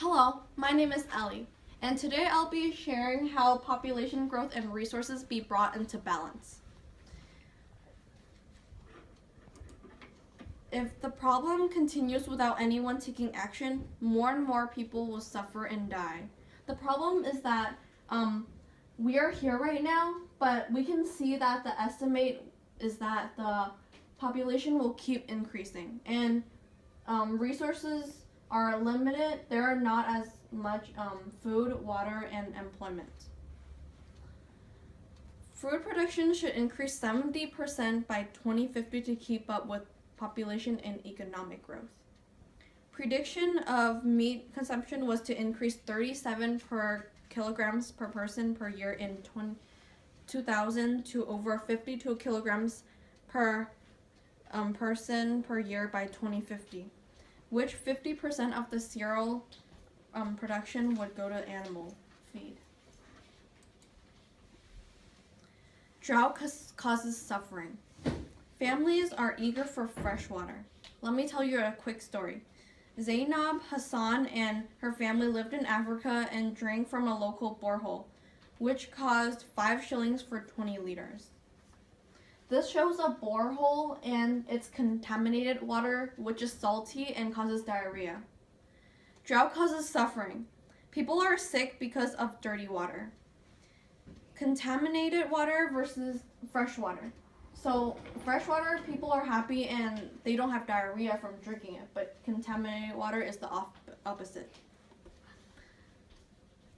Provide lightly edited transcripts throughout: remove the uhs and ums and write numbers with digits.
Hello, my name is Ellie, and today I'll be sharing how population growth and resources be brought into balance. If the problem continues without anyone taking action, more and more people will suffer and die. The problem is that we are here right now, but we can see that the estimate is that the population will keep increasing, and resources are limited. There are not as much food, water, and employment. Food production should increase 70% by 2050 to keep up with population and economic growth. Prediction of meat consumption was to increase 37 per kilograms per person per year in 2000 to over 52 kilograms per person per year by 2050, which 50% of the cereal production would go to animal feed. Drought causes suffering. Families are eager for fresh water. Let me tell you a quick story. Zainab Hassan and her family lived in Africa and drank from a local borehole, which cost 5 shillings for 20 liters. This shows a borehole and it's contaminated water, which is salty and causes diarrhea. Drought causes suffering. People are sick because of dirty water. Contaminated water versus fresh water. So fresh water, people are happy and they don't have diarrhea from drinking it, but contaminated water is the opposite.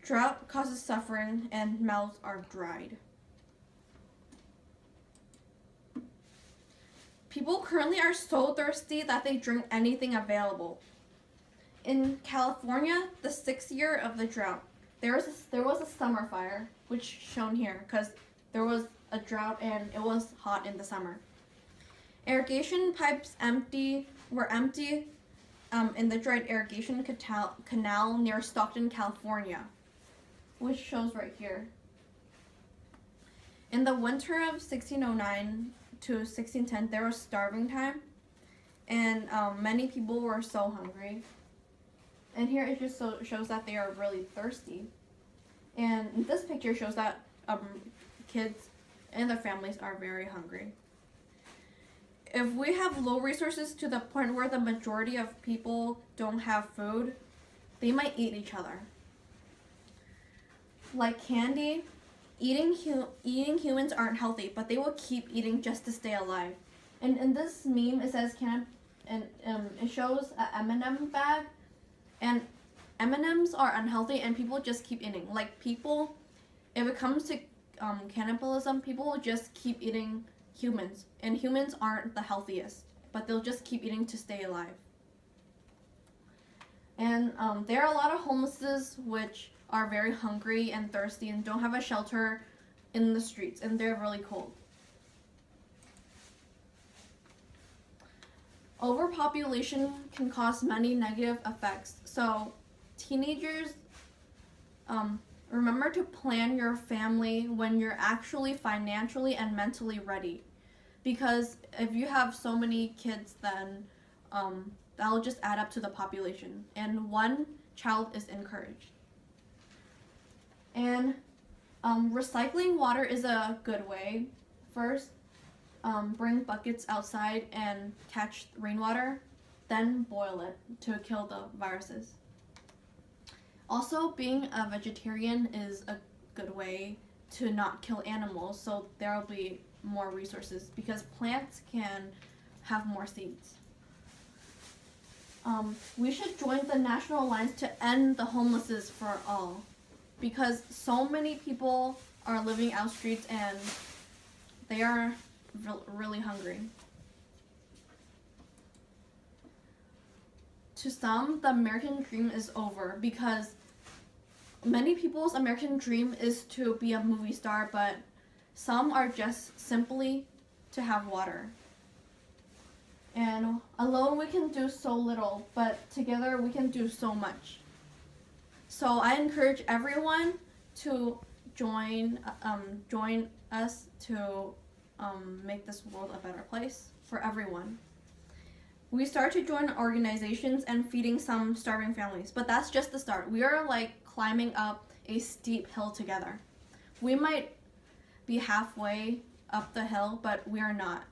Drought causes suffering and mouths are dried. People currently are so thirsty that they drink anything available. In California, the 6th year of the drought, there was a summer fire, which shown here because there was a drought and it was hot in the summer. Irrigation pipes were empty in the dried irrigation canal near Stockton, California, which shows right here. In the winter of 1609 to 1610, there was starving time, and many people were so hungry. And here it just shows that they are really thirsty. And this picture shows that kids and their families are very hungry. If we have low resources to the point where the majority of people don't have food, they might eat each other. Like candy, eating humans aren't healthy, but they will keep eating just to stay alive. And in this meme, it says it shows an M&M bag, and M&Ms are unhealthy, and people just keep eating. Like people, if it comes to cannibalism, people will just keep eating humans, and humans aren't the healthiest, but they'll just keep eating to stay alive. And there are a lot of homelesses which are very hungry and thirsty and don't have a shelter in the streets, and they're really cold. Overpopulation can cause many negative effects. So teenagers, remember to plan your family when you're actually financially and mentally ready. Because if you have so many kids, then that'll just add up to the population. And one child is encouraged. And recycling water is a good way. First, bring buckets outside and catch rainwater, then boil it to kill the viruses. Also, being a vegetarian is a good way to not kill animals, so there will be more resources because plants can have more seeds. We should join the National Alliance to end the homelessness for all, because so many people are living out streets and they are really hungry. To some, the American dream is over because many people's American dream is to be a movie star, but some are just simply to have water. And alone we can do so little, but together we can do so much. So I encourage everyone to join us to make this world a better place for everyone. We start to join organizations and feeding some starving families, but that's just the start. We are like climbing up a steep hill together. We might be halfway up the hill, but we are not.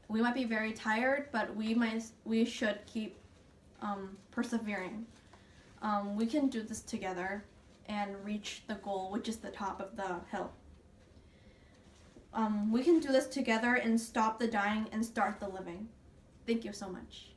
We might be very tired, but we should keep persevering. We can do this together and reach the goal, which is the top of the hill. We can do this together and stop the dying and start the living. Thank you so much.